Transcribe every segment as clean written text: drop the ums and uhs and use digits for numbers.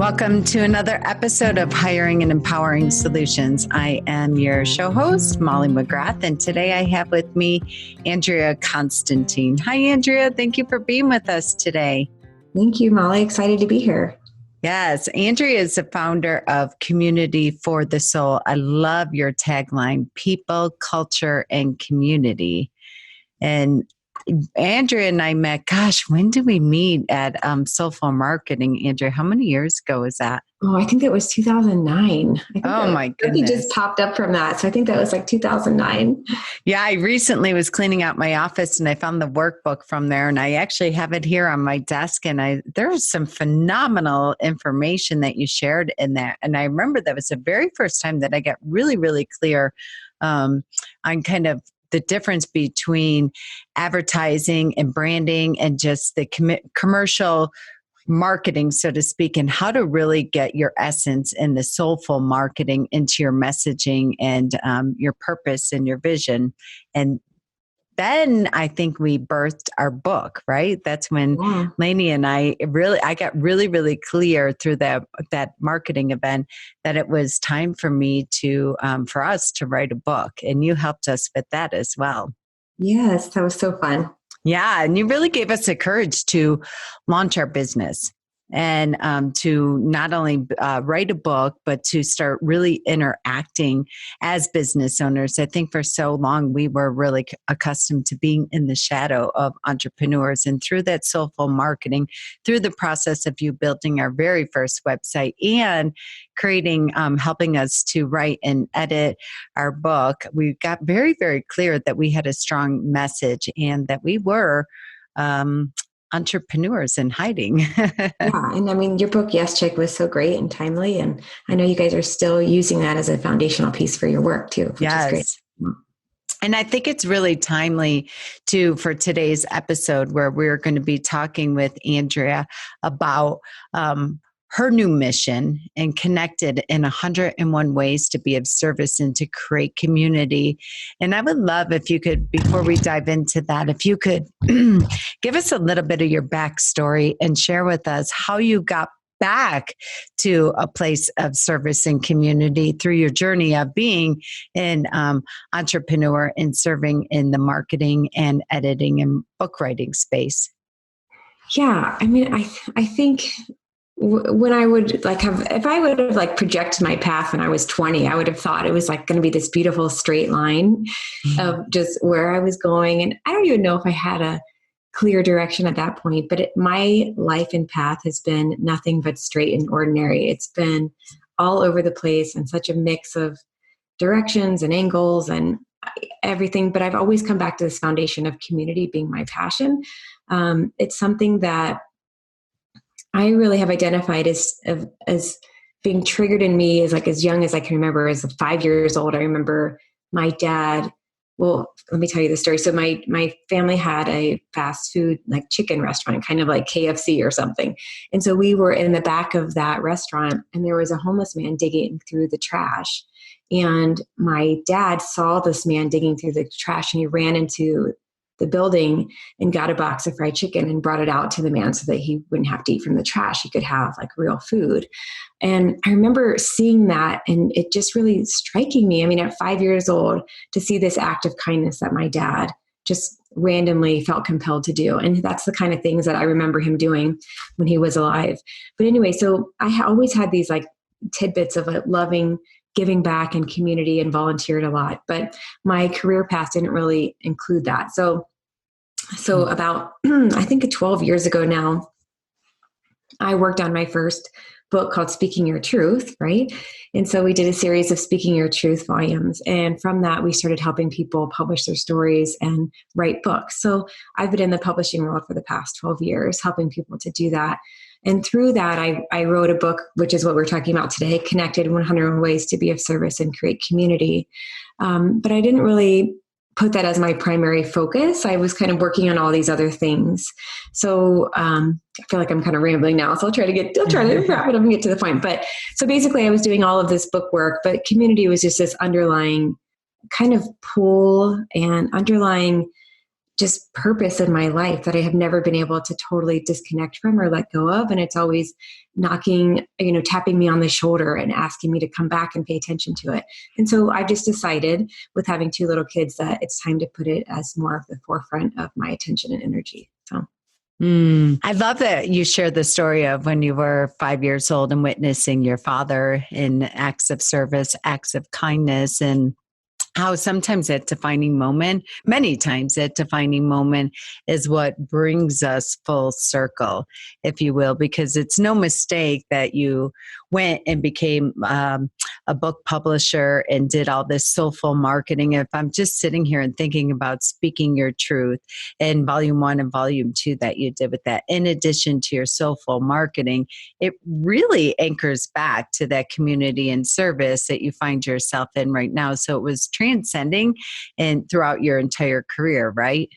Welcome to another episode of Hiring and Empowering Solutions. I am your show host, Molly McGrath, and today I have with me Andrea Costantine. Hi, Andrea. Thank you for being with us today. Thank you, Molly. Excited to be here. Yes, Andrea is the founder of Community for the Soul. I love your tagline, people, culture, and community. And Andrea and I met, when did we meet at Soulful Marketing? Andrea, how many years ago was that? Oh, I think it was 2009. My goodness. It just popped up from that. So I think that was like 2009. Yeah, I recently was cleaning out my office and I found the workbook from there, and I actually have it here on my desk, and there was some phenomenal information that you shared in that. And I remember that was the very first time that I got really, really clear on kind of the difference between advertising and branding and just the commercial marketing, so to speak, and how to really get your essence and the soulful marketing into your messaging and your purpose and your vision. And then I think we birthed our book, right? That's when Lainey and I got really, really clear through that marketing event that it was time for me for us to write a book. And you helped us with that as well. Yes, that was so fun. Yeah. And you really gave us the courage to launch our business and to not only write a book, but to start really interacting as business owners. I think for so long, we were really accustomed to being in the shadow of entrepreneurs. And through that soulful marketing, through the process of you building our very first website and creating, helping us to write and edit our book, we got very, very clear that we had a strong message and that we were entrepreneurs in hiding. Yeah. And I mean, your book, Yes Chick, was so great and timely. And I know you guys are still using that as a foundational piece for your work too, which is great. And I think it's really timely too for today's episode, where we're going to be talking with Andrea about her new mission and connected in 101 ways to be of service and to create community. And I would love if you could, before we dive into that, if you could give us a little bit of your backstory and share with us how you got back to a place of service and community through your journey of being an entrepreneur and serving in the marketing and editing and book writing space. Yeah. I mean, I think when I would if I would have projected my path when I was 20, I would have thought it was going to be this beautiful straight line of just where I was going. And I don't even know if I had a clear direction at that point, but my life and path has been nothing but straight and ordinary. It's been all over the place and such a mix of directions and angles and everything. But I've always come back to this foundation of community being my passion. It's something that I really have identified as being triggered in me as young as I can remember. As 5 years old, I remember my dad. Well, let me tell you the story. So my family had a fast food chicken restaurant, kind of like KFC or something. And so we were in the back of that restaurant, and there was a homeless man digging through the trash. And my dad saw this man digging through the trash, and he ran into the building and got a box of fried chicken and brought it out to the man so that he wouldn't have to eat from the trash. He could have real food. And I remember seeing that and it just really striking me. I mean, at 5 years old, to see this act of kindness that my dad just randomly felt compelled to do. And that's the kind of things that I remember him doing when he was alive. But anyway, so I always had these tidbits of loving, giving back and community, and volunteered a lot. But my career path didn't really include that. So about, I think 12 years ago now, I worked on my first book called Speaking Your Truth, right? And so we did a series of Speaking Your Truth volumes. And from that, we started helping people publish their stories and write books. So I've been in the publishing world for the past 12 years, helping people to do that. And through that, I wrote a book, which is what we're talking about today, Connected 101 Ways to Be of Service and Create Community. But I didn't really put that as my primary focus. I was kind of working on all these other things. So I feel like I'm kind of rambling now. So I'll try to wrap it up and get to the point. But so basically I was doing all of this book work, but community was just this underlying kind of pull and underlying just purpose in my life that I have never been able to totally disconnect from or let go of. And it's always knocking, tapping me on the shoulder and asking me to come back and pay attention to it. And so I just decided, with having two little kids, that it's time to put it as more of the forefront of my attention and energy. So. I love that you shared the story of when you were 5 years old and witnessing your father in acts of service, acts of kindness, and how sometimes that defining moment, many times that defining moment is what brings us full circle, if you will, because it's no mistake that you went and became a book publisher and did all this soulful marketing. If I'm just sitting here and thinking about speaking your truth in volume 1 and volume 2 that you did with that, in addition to your soulful marketing, it really anchors back to that community and service that you find yourself in right now. So it was transcending and throughout your entire career, right?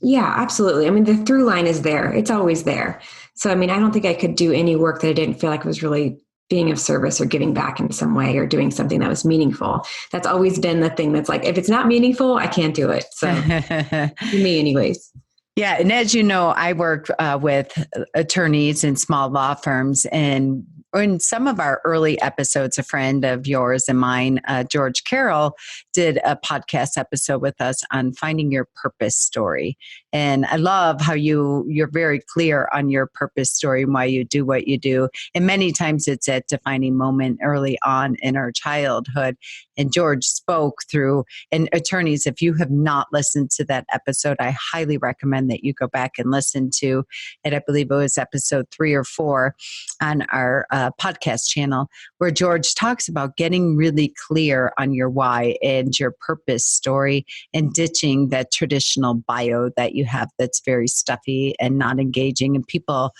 Yeah, absolutely. I mean, the through line is there. It's always there. So, I mean, I don't think I could do any work that I didn't feel like was really being of service or giving back in some way or doing something that was meaningful. That's always been the thing that's like, if it's not meaningful, I can't do it. So for me anyways. Yeah. And as you know, I work with attorneys in small law firms. And in some of our early episodes, a friend of yours and mine, George Carroll, did a podcast episode with us on finding your purpose story. And I love how you're very clear on your purpose story and why you do what you do. And many times it's a defining moment early on in our childhood. And George spoke through, and attorneys, if you have not listened to that episode, I highly recommend that you go back and listen to it. I believe it was episode 3 or 4 on our podcast channel, where George talks about getting really clear on your why and your purpose story and ditching that traditional bio that you have that's very stuffy and not engaging. And people,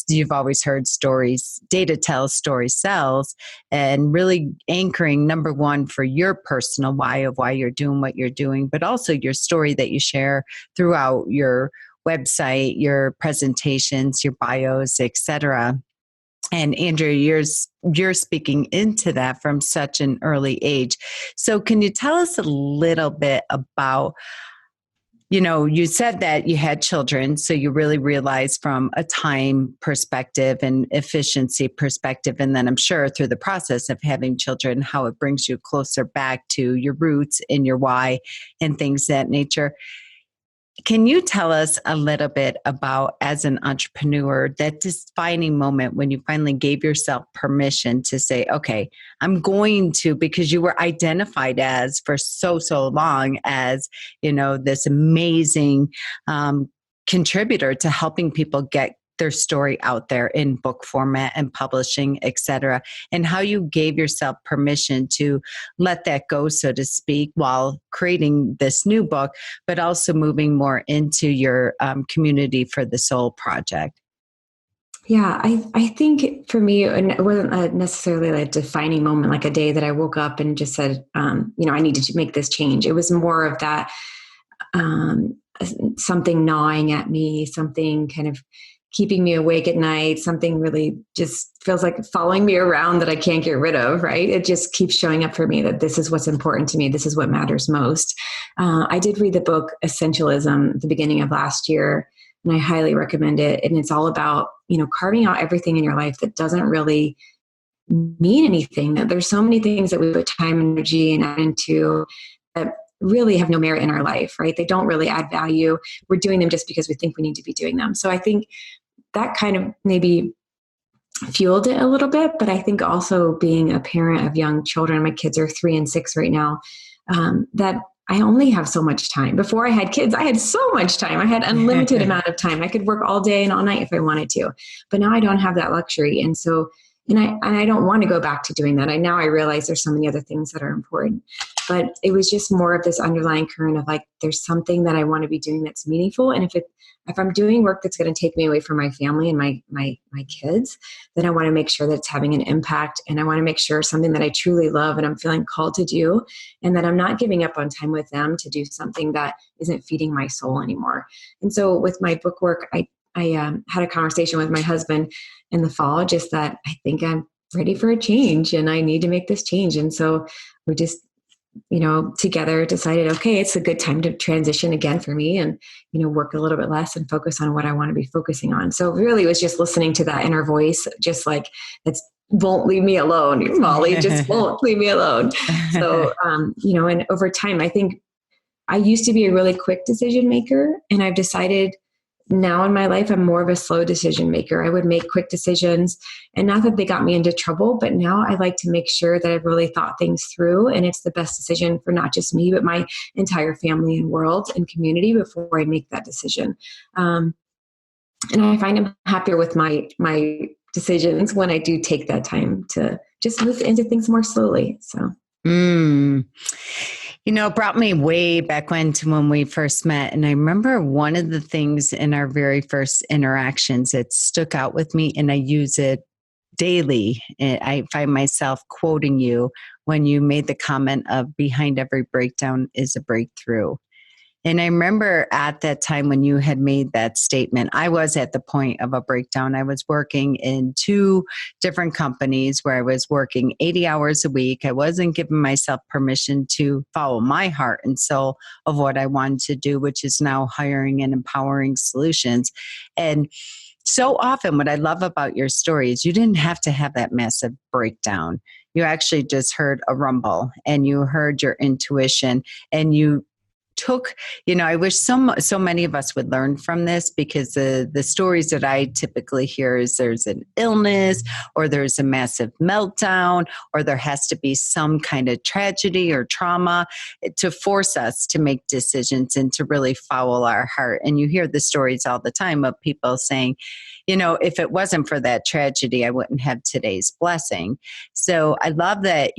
you've always heard stories, data tells, story sells, and really anchoring, number one, for your personal why of why you're doing what you're doing, but also your story that you share throughout your website, your presentations, your bios, etc. And Andrea, you're speaking into that from such an early age. So can you tell us a little bit about, you said that you had children, so you really realized from a time perspective and efficiency perspective, and then I'm sure through the process of having children, how it brings you closer back to your roots and your why and things of that nature. Can you tell us a little bit about, as an entrepreneur, that defining moment when you finally gave yourself permission to say, okay, I'm going to, because you were identified as for so long as, this amazing contributor to helping people get their story out there in book format and publishing, etc., and how you gave yourself permission to let that go, so to speak, while creating this new book, but also moving more into your community for the Soul Project. Yeah, I think for me, it wasn't necessarily a defining moment, like a day that I woke up and just said, I needed to make this change. It was more of that, something gnawing at me, something kind of keeping me awake at night, something really just feels like following me around that I can't get rid of, right? It just keeps showing up for me that this is what's important to me. This is what matters most. I did read the book Essentialism at the beginning of last year, and I highly recommend it. And it's all about, carving out everything in your life that doesn't really mean anything. That there's so many things that we put time, energy, and into that really have no merit in our life, right? They don't really add value. We're doing them just because we think we need to be doing them. So I think that kind of maybe fueled it a little bit, but I think also being a parent of young children, my kids are 3 and 6 right now, that I only have so much time. Before I had kids, I had so much time. I had unlimited amount of time. I could work all day and all night if I wanted to, but now I don't have that luxury. And so, and I don't want to go back to doing that. Now I realize there's so many other things that are important, but it was just more of this underlying current of like, there's something that I want to be doing that's meaningful. And if I'm doing work that's going to take me away from my family and my kids, then I want to make sure that it's having an impact. And I want to make sure something that I truly love and I'm feeling called to do, and that I'm not giving up on time with them to do something that isn't feeding my soul anymore. And so with my book work, I had a conversation with my husband in the fall, just that I think I'm ready for a change and I need to make this change. And so we just together decided, okay, it's a good time to transition again for me and, work a little bit less and focus on what I want to be focusing on. So really it was just listening to that inner voice, just like, that's won't leave me alone. Molly just won't leave me alone. So, and over time, I think I used to be a really quick decision maker, and I've decided now in my life, I'm more of a slow decision maker. I would make quick decisions, and not that they got me into trouble, but now I like to make sure that I've really thought things through and it's the best decision for not just me, but my entire family and world and community before I make that decision. And I find I'm happier with my decisions when I do take that time to just move into things more slowly. So. It brought me way back when we first met. And I remember one of the things in our very first interactions that stuck out with me, and I use it daily. I find myself quoting you when you made the comment of behind every breakdown is a breakthrough. And I remember at that time when you had made that statement, I was at the point of a breakdown. I was working in 2 different companies where I was working 80 hours a week. I wasn't giving myself permission to follow my heart and soul of what I wanted to do, which is now hiring and empowering solutions. And so often what I love about your story is you didn't have to have that massive breakdown. You actually just heard a rumble and you heard your intuition, and you took, I wish so many of us would learn from this, because the stories that I typically hear is there's an illness or there's a massive meltdown or there has to be some kind of tragedy or trauma to force us to make decisions and to really follow our heart. And you hear the stories all the time of people saying, if it wasn't for that tragedy, I wouldn't have today's blessing. So I love that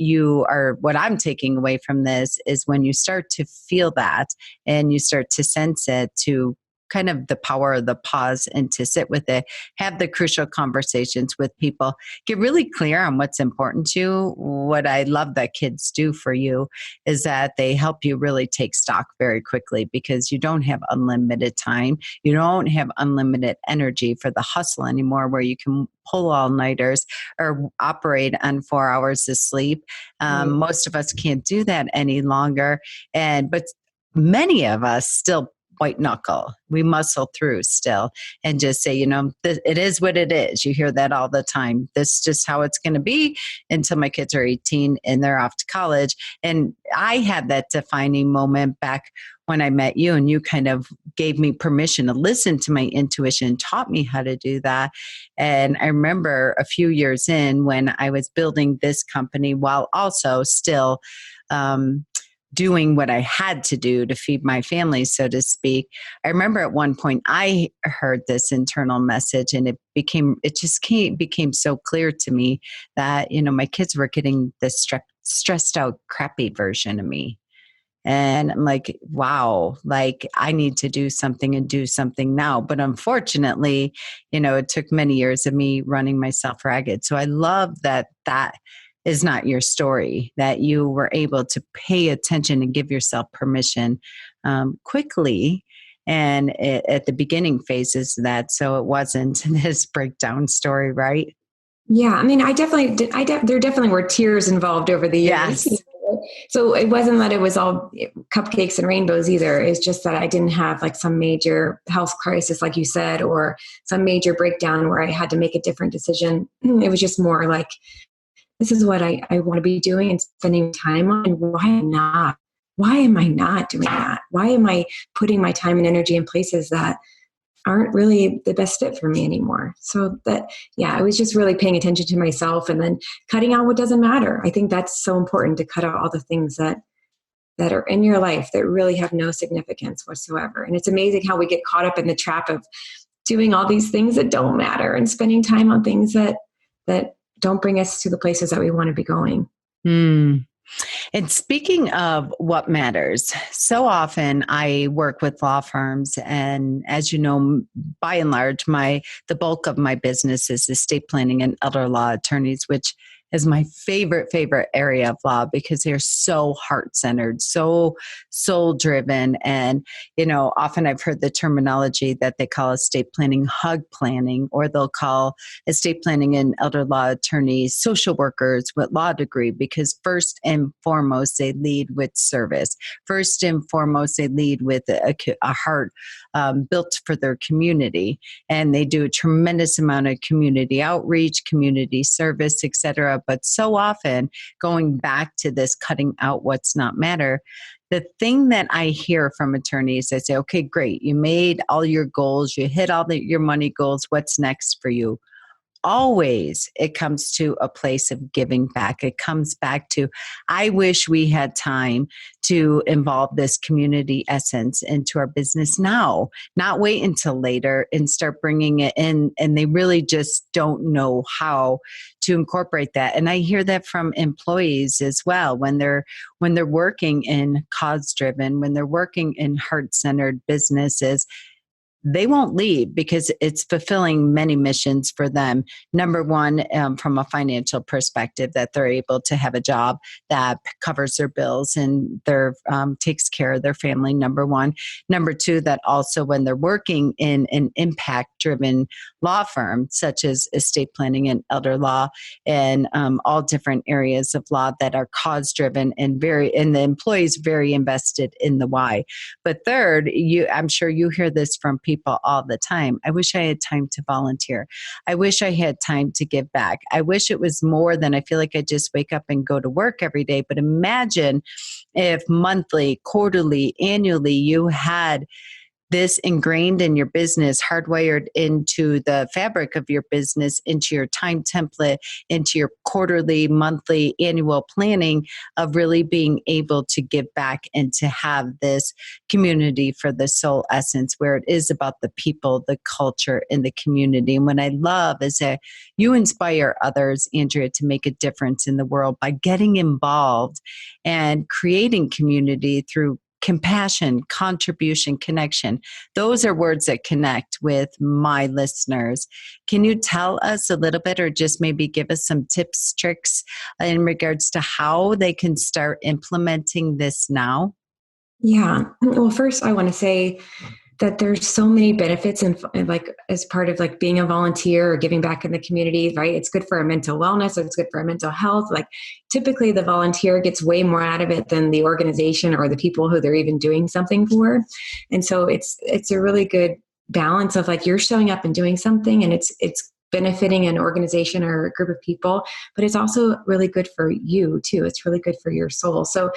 what I'm taking away from this is when you start to feel that and you start to sense it, to kind of the power of the pause and to sit with it, have the crucial conversations with people, get really clear on what's important to you. What I love that kids do for you is that they help you really take stock very quickly, because you don't have unlimited time. You don't have unlimited energy for the hustle anymore, where you can pull all-nighters or operate on 4 hours of sleep. Most of us can't do that any longer. But many of us still white knuckle. We muscle through still and just say, it is what it is. You hear that all the time. This is just how it's going to be until my kids are 18 and they're off to college. And I had that defining moment back when I met you, and you kind of gave me permission to listen to my intuition, taught me how to do that. And I remember a few years in, when I was building this company while also still doing what I had to do to feed my family, so to speak. I remember at one point I heard this internal message, and it became so clear to me that, my kids were getting this stressed out, crappy version of me. And I'm like, wow, like I need to do something and do something now. But unfortunately, it took many years of me running myself ragged. So I love that is not your story, that you were able to pay attention and give yourself permission quickly and at the beginning phases of that. So it wasn't this breakdown story, right? Yeah. I mean, I definitely did. There definitely were tears involved over the years. Yes. So it wasn't that it was all cupcakes and rainbows either. It's just that I didn't have like some major health crisis, like you said, or some major breakdown where I had to make a different decision. It was just more like, this is what I want to be doing and spending time on. And why not? Why am I not doing that? Why am I putting my time and energy in places that aren't really the best fit for me anymore? So I was just really paying attention to myself and then cutting out what doesn't matter. I think that's so important, to cut out all the things that are in your life that really have no significance whatsoever. And it's amazing how we get caught up in the trap of doing all these things that don't matter and spending time on things that don't bring us to the places that we want to be going. And speaking of what matters, so often I work with law firms, and as you know, by and large, the bulk of my business is estate planning and elder law attorneys, which is my favorite area of law because they're so heart-centered, so soul-driven. And, often I've heard the terminology that they call estate planning hug planning, or they'll call estate planning and elder law attorneys social workers with law degree, because first and foremost, they lead with service. First and foremost, they lead with a heart built for their community. And they do a tremendous amount of community outreach, community service, etc. But so often, going back to this cutting out what's not matter, the thing that I hear from attorneys, I say, okay, great. You made all your goals. You hit all your money goals. What's next for you? Always it comes to a place of giving back. It comes back to, I wish we had time to involve this community essence into our business now, not wait until later and start bringing it in. And they really just don't know how to incorporate that. And I hear that from employees as well, when they're working in cause driven, when they're working in heart-centered businesses, they won't leave because it's fulfilling many missions for them. Number one, from a financial perspective, that they're able to have a job that covers their bills and takes care of their family. Number one. Number two, that also when they're working in an impact-driven law firm, such as estate planning and elder law, and all different areas of law that are cause-driven and the employees very invested in the why. But third, I'm sure you hear this from people all the time. I wish I had time to volunteer. I wish I had time to give back. I wish it was more than I feel like I just wake up and go to work every day. But imagine if monthly, quarterly, annually, you had this ingrained in your business, hardwired into the fabric of your business, into your time template, into your quarterly, monthly, annual planning of really being able to give back and to have this community for the soul essence, where it is about the people, the culture, and the community. And what I love is that you inspire others, Andrea, to make a difference in the world by getting involved and creating community through compassion, contribution, connection. Those are words that connect with my listeners. Can you tell us a little bit, or just maybe give us some tips, tricks in regards to how they can start implementing this now? Yeah. Well, first I want to say that there's so many benefits and like as part of like being a volunteer or giving back in the community, right? It's good for our mental wellness. It's good for our mental health. Like typically the volunteer gets way more out of it than the organization or the people who they're even doing something for. And so it's a really good balance of like you're showing up and doing something, and it's benefiting an organization or a group of people, but it's also really good for you too. It's really good for your soul. So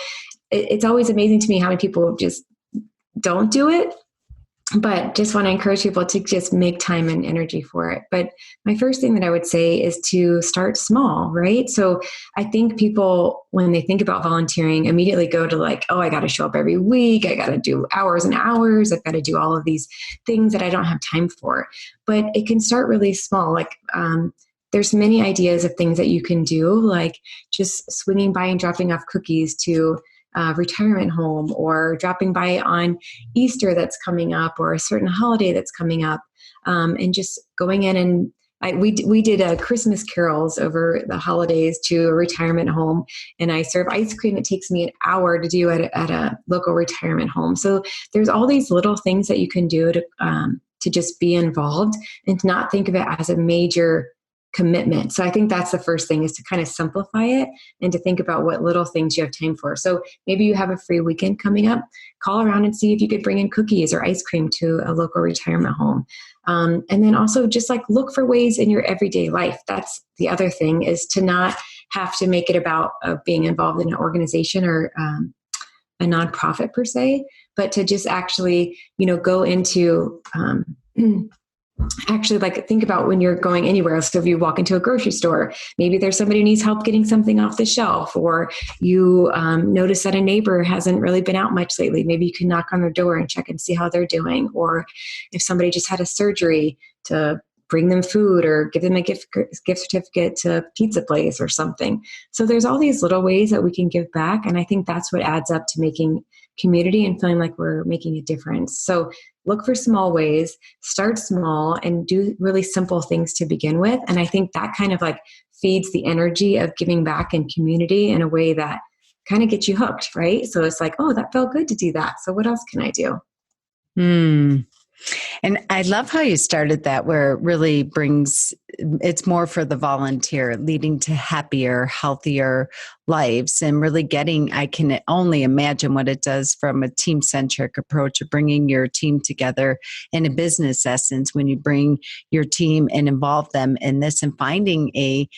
it's always amazing to me how many people just don't do it, but just want to encourage people to just make time and energy for it. But my first thing that I would say is to start small, right? So I think people, when they think about volunteering, immediately go to like, oh, I got to show up every week. I got to do hours and hours. I've got to do all of these things that I don't have time for. But it can start really small. Like, there's many ideas of things that you can do, like just swinging by and dropping off cookies to retirement home, or dropping by on Easter that's coming up, or a certain holiday that's coming up, and just going in and we did Christmas carols over the holidays to a retirement home, and I serve ice cream. It takes me an hour to do at a local retirement home. So there's all these little things that you can do to just be involved and to not think of it as a major commitment. So I think that's the first thing, is to kind of simplify it and to think about what little things you have time for. So maybe you have a free weekend coming up, call around and see if you could bring in cookies or ice cream to a local retirement home. And then also just like look for ways in your everyday life. That's the other thing, is to not have to make it about being involved in an organization or a nonprofit per se, but to just actually, go into, actually like think about when you're going anywhere else. So if you walk into a grocery store, maybe there's somebody who needs help getting something off the shelf, or you notice that a neighbor hasn't really been out much lately. Maybe you can knock on their door and check and see how they're doing. Or if somebody just had a surgery, to bring them food or give them a gift certificate to a pizza place or something. So there's all these little ways that we can give back. And I think that's what adds up to making community and feeling like we're making a difference. So look for small ways, start small, and do really simple things to begin with. And I think that kind of like feeds the energy of giving back in community in a way that kind of gets you hooked, right? So it's like, oh, that felt good to do that. So what else can I do? Hmm. And I love how you started that, where it really brings, it's more for the volunteer, leading to happier, healthier lives, and really getting, I can only imagine what it does from a team centric approach of bringing your team together in a business essence when you bring your team and involve them in this and finding a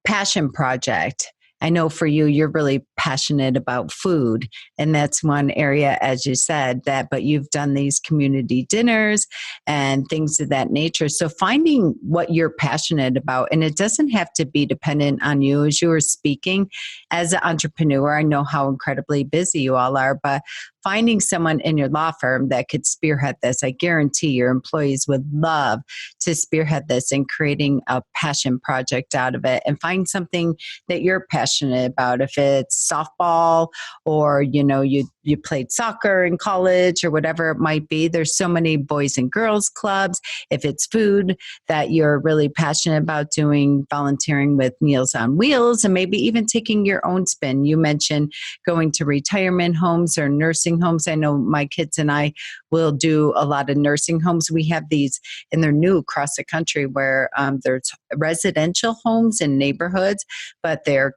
passion project. I know for you, you're really passionate about food. And that's one area, as you said, that, but you've done these community dinners and things of that nature. So finding what you're passionate about, and it doesn't have to be dependent on you. As you were speaking as an entrepreneur, I know how incredibly busy you all are, but finding someone in your law firm that could spearhead this, I guarantee your employees would love to spearhead this and creating a passion project out of it, and find something that you're passionate about. If it's softball, or you played soccer in college, or whatever it might be. There's so many boys and girls clubs. If it's food that you're really passionate about doing, volunteering with Meals on Wheels, and maybe even taking your own spin. You mentioned going to retirement homes or nursing homes. I know my kids and I will do a lot of nursing homes. We have these, and they're new across the country, where there's residential homes in neighborhoods, but they're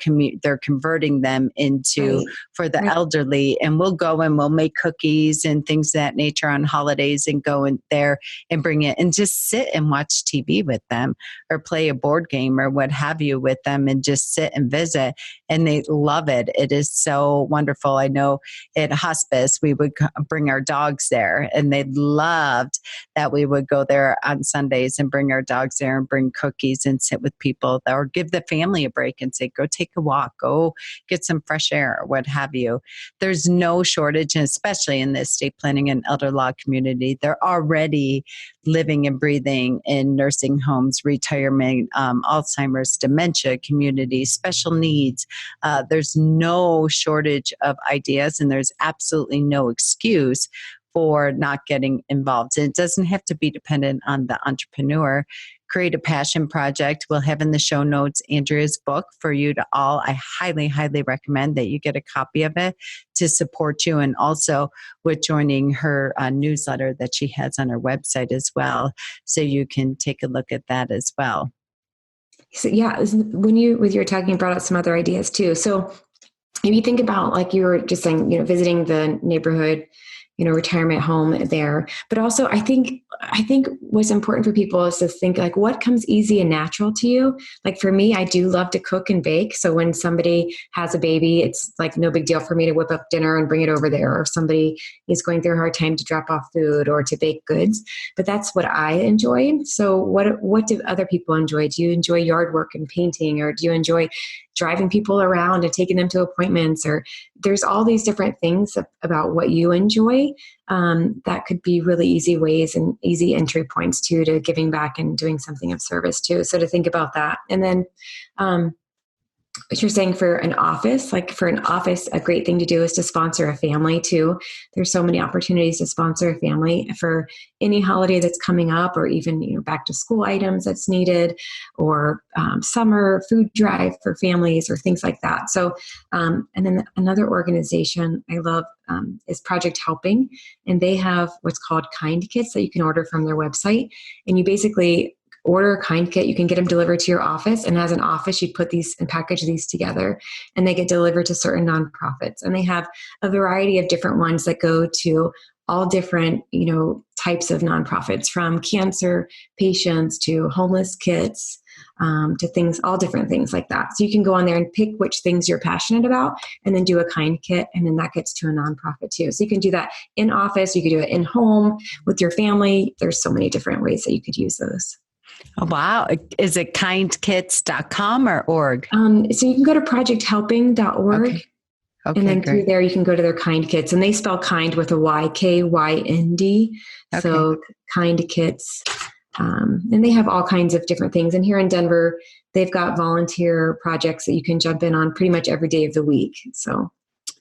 converting them into Right. for the Right. elderly. And we'll go and we'll make cookies and things of that nature on holidays, and go in there and bring it and just sit and watch TV with them, or play a board game or what have you with them, and just sit and visit. And they love it. It is so wonderful. I know at hospice, we would bring our dogs there, and they loved that we would go there on Sundays and bring our dogs there and bring cookies and sit with people, or give the family a break and say, go take a walk, go get some fresh air, or what have you. There's no shortage, and especially in the estate planning and elder law community, they're already living and breathing in nursing homes, retirement, Alzheimer's, dementia communities, special needs. There's no shortage of ideas, and there's absolutely no excuse for not getting involved. And it doesn't have to be dependent on the entrepreneur. Create a passion project. We'll have in the show notes Andrea's book for you to all. I highly, highly recommend that you get a copy of it to support you, and also with joining her newsletter that she has on her website as well. So you can take a look at that as well. So yeah, when you're talking, brought up some other ideas too. So if you think about, like you were just saying, visiting the neighborhood, retirement home there. But also I think what's important for people is to think, like, what comes easy and natural to you. Like for me, I do love to cook and bake. So when somebody has a baby, it's like no big deal for me to whip up dinner and bring it over there. Or if somebody is going through a hard time, to drop off food or to bake goods. But that's what I enjoy. So what do other people enjoy? Do you enjoy yard work and painting, or do you enjoy driving people around and taking them to appointments? Or there's all these different things about what you enjoy that could be really easy ways and easy entry points too, to giving back and doing something of service too. So to think about that. And then what you're saying for an office, a great thing to do is to sponsor a family too. There's so many opportunities to sponsor a family for any holiday that's coming up, or even, back to school items that's needed, or summer food drive for families, or things like that. So, and then another organization I love is Project Helping, and they have what's called kind kits that you can order from their website. And you basically order a kind kit. You can get them delivered to your office, and as an office, you put these and package these together, and they get delivered to certain nonprofits. And they have a variety of different ones that go to all different, types of nonprofits, from cancer patients to homeless kids, to things, all different things like that. So you can go on there and pick which things you're passionate about, and then do a kind kit, and then that gets to a nonprofit too. So you can do that in office, you could do it in home with your family. There's so many different ways that you could use those. Oh, wow. Is it kindkits.com or org? So you can go to projecthelping.org. Okay. And then through Great. there, you can go to their kind kits, and they spell kind with a Y, KYND. Okay. So kind kits. And they have all kinds of different things. And here in Denver, they've got volunteer projects that you can jump in on pretty much every day of the week. So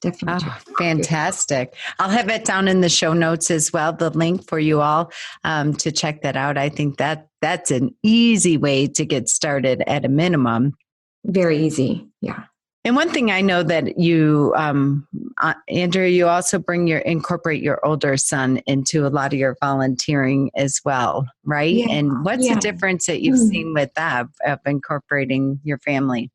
definitely. Oh, fantastic. I'll have it down in the show notes as well, the link for you all to check that out. I think that's an easy way to get started at a minimum. Very easy. Yeah. And one thing I know that you, Andrea, you also incorporate your older son into a lot of your volunteering as well, right? Yeah. And what's the Yeah. difference that you've Hmm. seen with that of incorporating your family?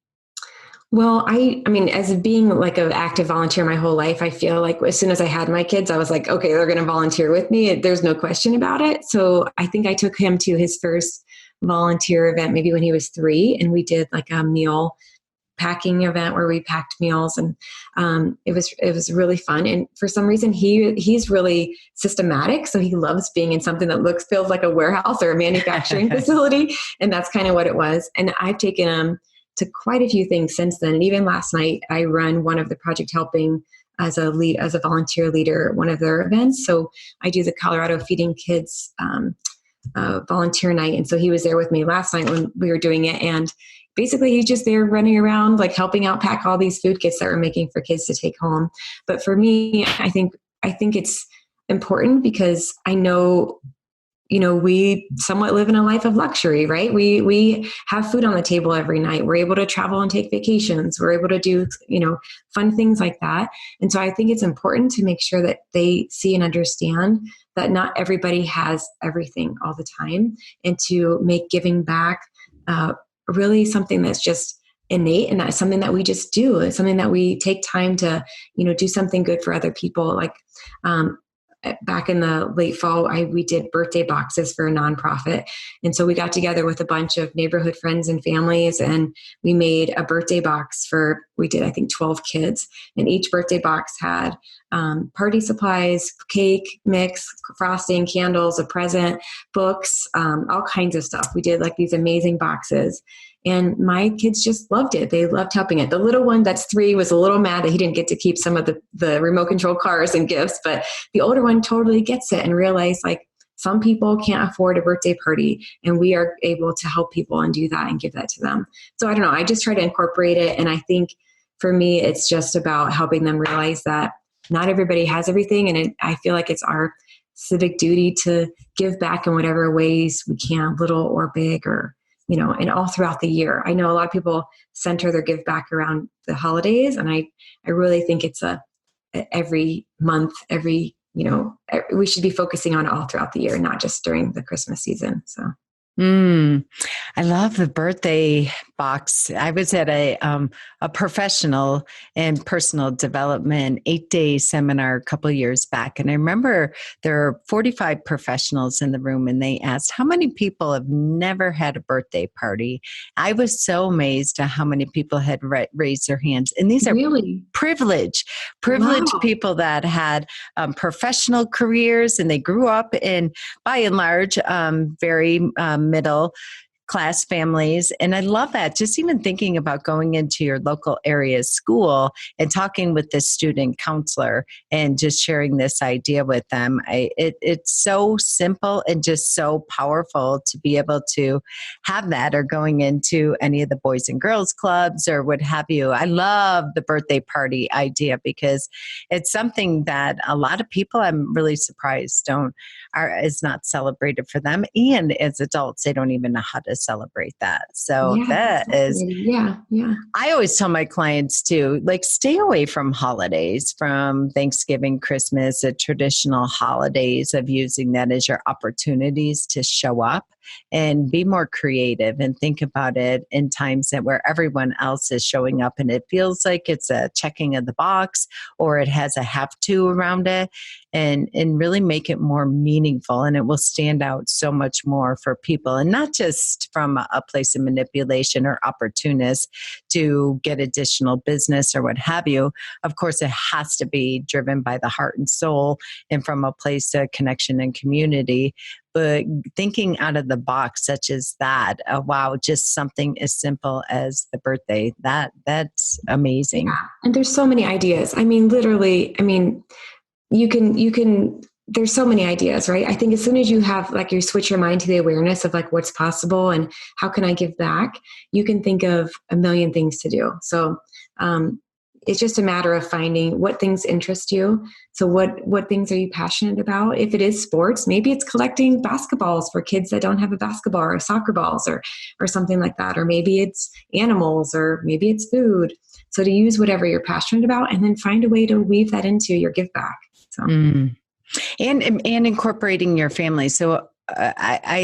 Well, I mean, as being like an active volunteer my whole life, I feel like as soon as I had my kids, I was like, okay, they're going to volunteer with me. There's no question about it. So I think I took him to his first volunteer event, maybe when he was 3, and we did like a meal packing event where we packed meals, and it was really fun. And for some reason, he's really systematic, so he loves being in something that feels like a warehouse or a manufacturing facility, and that's kind of what it was. And I've taken him to quite a few things since then. And even last night, I run one of the Project Helping as a volunteer leader, one of their events. So I do the Colorado Feeding Kids volunteer night. And so he was there with me last night when we were doing it. And basically he's just there running around, like helping out pack all these food kits that we're making for kids to take home. But for me, I think it's important because I know, we somewhat live in a life of luxury, right? We have food on the table every night. We're able to travel and take vacations. We're able to do, fun things like that. And so I think it's important to make sure that they see and understand that not everybody has everything all the time, and to make giving back really something that's just innate, and that's something that we just do. It's something that we take time to, do something good for other people. Like, back in the late fall, we did birthday boxes for a nonprofit. And so we got together with a bunch of neighborhood friends and families, and we made a birthday box we did, I think, 12 kids. And each birthday box had party supplies, cake mix, frosting, candles, a present, books, all kinds of stuff. We did like these amazing boxes. And my kids just loved it. They loved helping it. The little one that's 3 was a little mad that he didn't get to keep some of the remote control cars and gifts, but the older one totally gets it and realized, like, some people can't afford a birthday party, and we are able to help people and do that and give that to them. So I don't know. I just try to incorporate it. And I think for me, it's just about helping them realize that not everybody has everything. And I feel like it's our civic duty to give back in whatever ways we can, little or big, or and all throughout the year. I know a lot of people center their give back around the holidays, and I really think it's every month, we should be focusing on it all throughout the year, not just during the Christmas season. So. I love the birthday box. I was at a professional and personal development 8-day seminar a couple of years back. And I remember there were 45 professionals in the room, and they asked, how many people have never had a birthday party? I was so amazed at how many people had raised their hands. And these are Really privileged wow. people that had professional careers, and they grew up in, by and large, very middle class families. And I love that. Just even thinking about going into your local area school and talking with the student counselor and just sharing this idea with them. It's so simple and just so powerful to be able to have that, or going into any of the boys and girls clubs or what have you. I love the birthday party idea because it's something that a lot of people, I'm really surprised, is not celebrated for them. And as adults, they don't even know how to celebrate that. So Yeah, that is, exactly. Yeah. I always tell my clients too, like, stay away from holidays, from Thanksgiving, Christmas, the traditional holidays, of using that as your opportunities to show up and be more creative and think about it in times where everyone else is showing up and it feels like it's a checking of the box, or it has a have to around it, and really make it more meaningful. And it will stand out so much more for people, and not just from a place of manipulation or opportunist to get additional business or what have you. Of course, it has to be driven by the heart and soul and from a place of connection and community. But thinking out of the box, such as that, wow, just something as simple as the birthday, that's amazing. Yeah. And there's so many ideas. I mean, literally, you can, there's so many ideas, right? I think as soon as you have, like, you switch your mind to the awareness of, like, what's possible and how can I give back, you can think of a million things to do. So, it's just a matter of finding what things interest you. So what things are you passionate about? If it is sports, maybe it's collecting basketballs for kids that don't have a basketball, or soccer balls, or something like that. Or maybe it's animals, or maybe it's food. So to use whatever you're passionate about and then find a way to weave that into your give back. So. Mm. And incorporating your family. So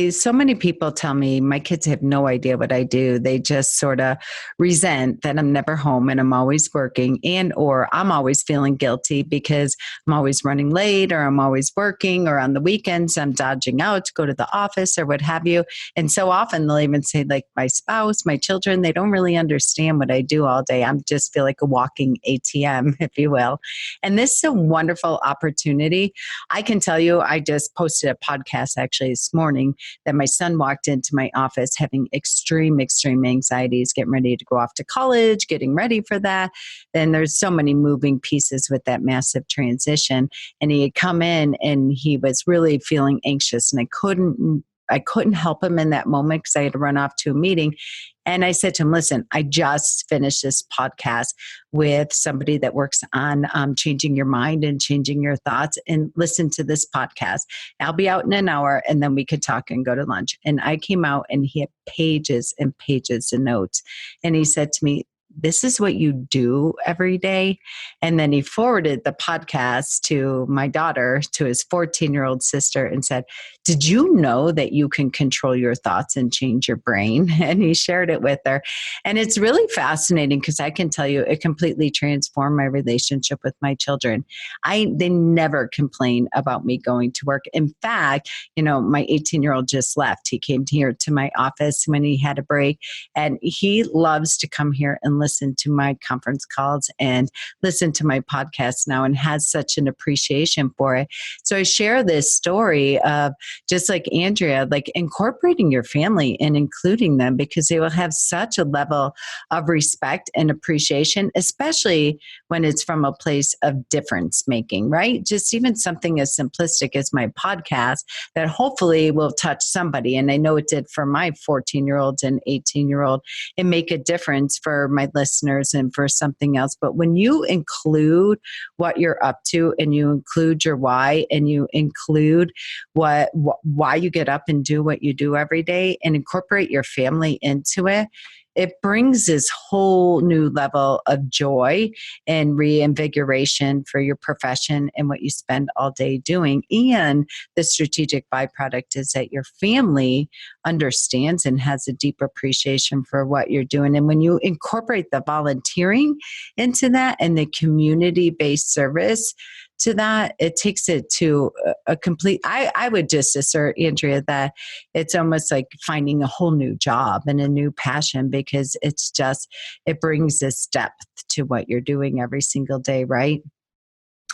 so many people tell me my kids have no idea what I do. They just sort of resent that I'm never home and I'm always working, and or I'm always feeling guilty because I'm always running late, or I'm always working, or on the weekends I'm dodging out to go to the office or what have you. And so often they'll even say, like, my spouse, my children, they don't really understand what I do all day. I'm just feel like a walking ATM, if you will. And this is a wonderful opportunity. I can tell you, I just posted a podcast actually this morning that my son walked into my office having extreme anxieties, getting ready to go off to college, getting ready for that. And there's so many moving pieces with that massive transition. And he had come in and he was really feeling anxious, and I couldn't help him in that moment because I had to run off to a meeting. And I said to him, listen, I just finished this podcast with somebody that works on changing your mind and changing your thoughts, and listen to this podcast. I'll be out in an hour and then we could talk and go to lunch. And I came out and he had pages and pages of notes. And he said to me, this is what you do every day. And then he forwarded the podcast to my daughter, to his 14-year-old sister, and said, did you know that you can control your thoughts and change your brain? And he shared it with her. And it's really fascinating because I can tell you it completely transformed my relationship with my children. They never complain about me going to work. In fact, my 18-year-old just left. He came here to my office when he had a break, and he loves to come here and listen to my conference calls and listen to my podcast now, and has such an appreciation for it. So I share this story of, just like Andrea, like incorporating your family and including them, because they will have such a level of respect and appreciation, especially when it's from a place of difference making, right? Just even something as simplistic as my podcast that hopefully will touch somebody. And I know it did for my 14-year-old and 18-year-old, and make a difference for my listeners and for something else. But when you include what you're up to, and you include your why, and you include why you get up and do what you do every day, and incorporate your family into it, it brings this whole new level of joy and reinvigoration for your profession and what you spend all day doing. And the strategic byproduct is that your family understands and has a deep appreciation for what you're doing. And when you incorporate the volunteering into that and the community-based service to that, it takes it to a complete, I would just assert, Andrea, that it's almost like finding a whole new job and a new passion, because it brings this depth to what you're doing every single day, right?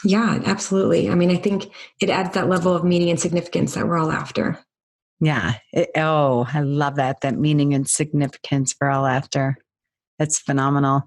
Yeah, absolutely. I mean, I think it adds that level of meaning and significance that we're all after. Yeah. I love that meaning and significance we're all after. That's phenomenal.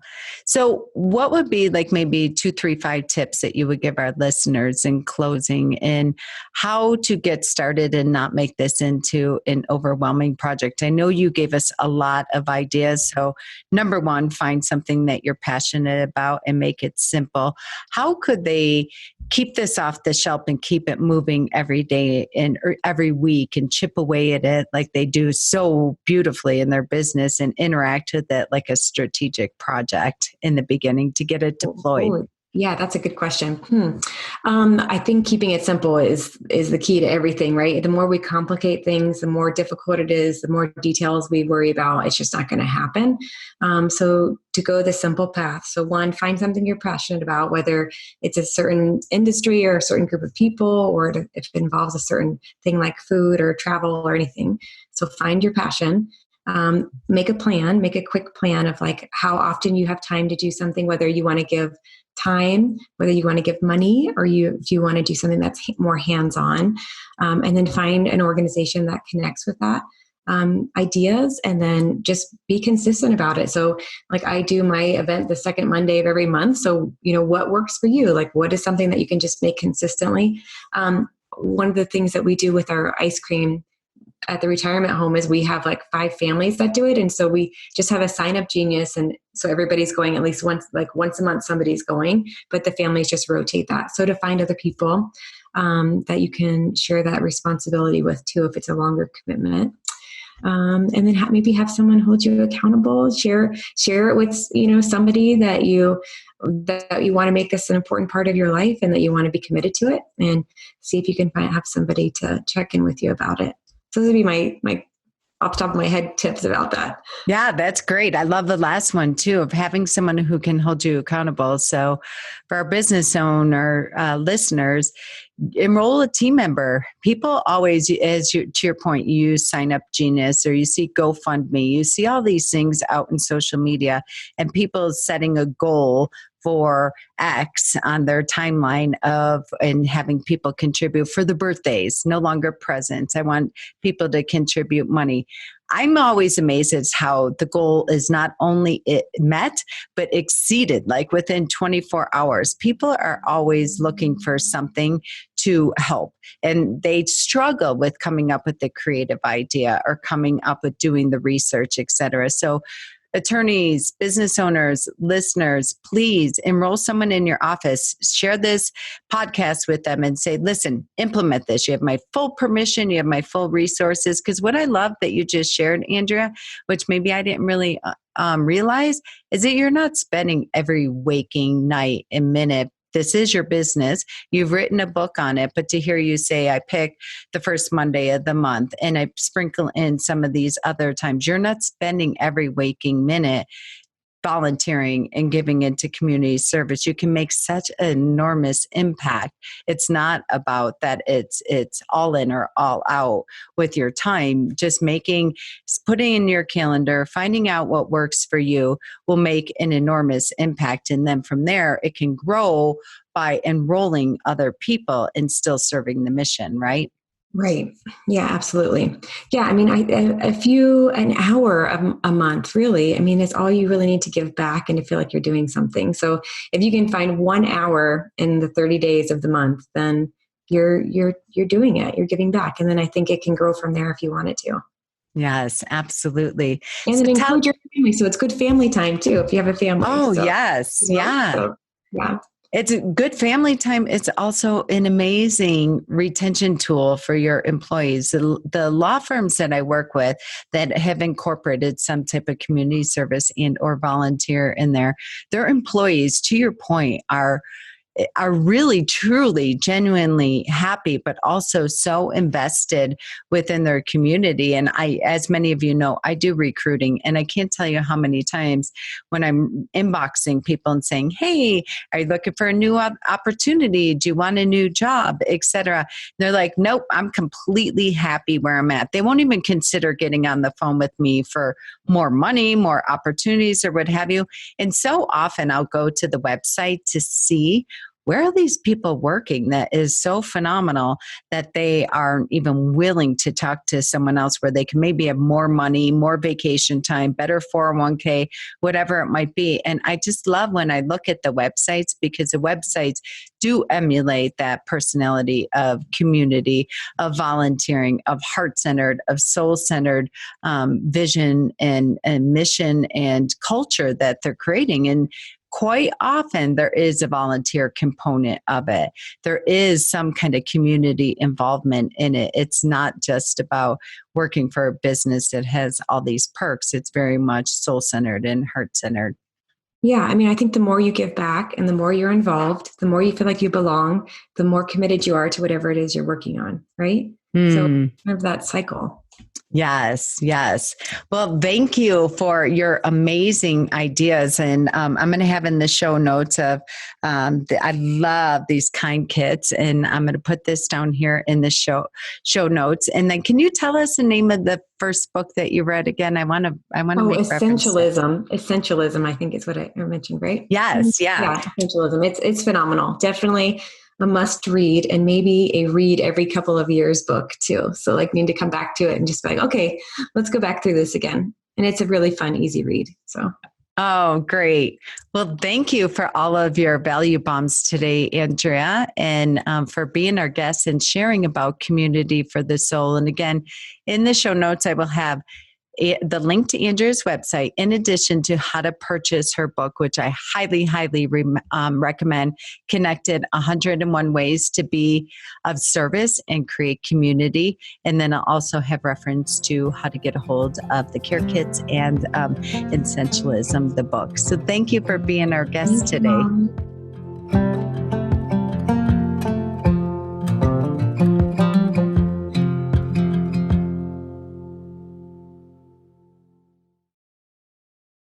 So what would be like maybe 2, 3, 5 tips that you would give our listeners in closing, in how to get started and not make this into an overwhelming project? I know you gave us a lot of ideas. So number one, find something that you're passionate about and make it simple. How could they keep this off the shelf and keep it moving every day and every week, and chip away at it like they do so beautifully in their business, and interact with it like a strategic project in the beginning to get it deployed? Yeah, that's a good question. I think keeping it simple is the key to everything, right? The more we complicate things, the more difficult it is, the more details we worry about, it's just not going to happen. So to go the simple path. So one, find something you're passionate about, whether it's a certain industry or a certain group of people, or if it involves a certain thing like food or travel or anything. So find your passion. Make a plan, make a quick plan of like how often you have time to do something, whether you want to give time, whether you want to give money, or if you want to do something that's more hands-on, and then find an organization that connects with that ideas, and then just be consistent about it. So like I do my event the second Monday of every month. So, what works for you? Like what is something that you can just make consistently? One of the things that we do with our ice cream at the retirement home is we have like 5 families that do it. And so we just have a sign up genius. And so everybody's going at least once a month, somebody's going, but the families just rotate that. So to find other people that you can share that responsibility with too, if it's a longer commitment. And then maybe have someone hold you accountable, share it with, somebody that you want to make this an important part of your life and that you want to be committed to it, and see if you can have somebody to check in with you about it. So those would be my off the top of my head tips about that. Yeah, that's great. I love the last one too, of having someone who can hold you accountable. So for our business owner listeners, enroll a team member. People always, to your point, you use Sign Up Genius or you see GoFundMe, you see all these things out in social media, and people setting a goal for X on their timeline and having people contribute for the birthdays, no longer presents. I want people to contribute money. I'm always amazed at how the goal is not only met, but exceeded, like within 24 hours. People are always looking for something to help, and they struggle with coming up with the creative idea or coming up with doing the research, et cetera. So attorneys, business owners, listeners, please enroll someone in your office. Share this podcast with them and say, listen, implement this. You have my full permission. You have my full resources. Because what I love that you just shared, Andrea, which maybe I didn't really realize, is that you're not spending every waking night and minute. This is your business. You've written a book on it, but to hear you say, I pick the first Monday of the month and I sprinkle in some of these other times, you're not spending every waking minute volunteering and giving into community service. You can make such an enormous impact. It's not about that it's all in or all out with your time. Just putting in your calendar, finding out what works for you will make an enormous impact. And then from there, it can grow by enrolling other people and still serving the mission, right? Right. Yeah, absolutely. Yeah. I mean, an hour a month, really, I mean, it's all you really need to give back and to feel like you're doing something. So if you can find 1 hour in the 30 days of the month, then you're doing it, you're giving back. And then I think it can grow from there if you want it to. Yes, absolutely. And then include your family. So it's good family time too, if you have a family. Oh, so, yes. Yeah. So, yeah. It's a good family time. It's also an amazing retention tool for your employees. The law firms that I work with that have incorporated some type of community service and or volunteer in their employees, to your point, are really, truly, genuinely happy, but also so invested within their community. And as many of you know, I do recruiting, and I can't tell you how many times when I'm inboxing people and saying, hey, are you looking for a new opportunity? Do you want a new job, etc.? They're like, nope, I'm completely happy where I'm at. They won't even consider getting on the phone with me for more money, more opportunities, or what have you. And so often I'll go to the website to see where are these people working that is so phenomenal that they aren't even willing to talk to someone else where they can maybe have more money, more vacation time, better 401k, whatever it might be. And I just love when I look at the websites, because the websites do emulate that personality of community, of volunteering, of heart-centered, of soul-centered vision and mission and culture that they're creating. And quite often there is a volunteer component of it. There is some kind of community involvement in it. It's not just about working for a business that has all these perks. It's very much soul-centered and heart-centered. Yeah. I mean, I think the more you give back and the more you're involved, the more you feel like you belong, the more committed you are to whatever it is you're working on. Right. So kind of that cycle. Yes, yes. Well, thank you for your amazing ideas. And I'm going to have in the show notes of, I love these kind kits, and I'm going to put this down here in the show notes. And then can you tell us the name of the first book that you read again? I want to make Essentialism. Essentialism, I think is what I mentioned, right? Yes. Yeah. Yeah. Essentialism. It's phenomenal. Definitely a must read, and maybe a read every couple of years book too. So like need to come back to it and just be like, okay, let's go back through this again. And it's a really fun, easy read. So. Oh, great. Well, thank you for all of your value bombs today, Andrea, and for being our guest and sharing about community for the soul. And again, in the show notes, I will have the link to Andrea's website, in addition to how to purchase her book, which I highly, highly recommend, Connected 101 Ways to Be of Service and Create Community. And then I'll also have reference to how to get a hold of the care kits and Essentialism, the book. So thank you for being our guest today.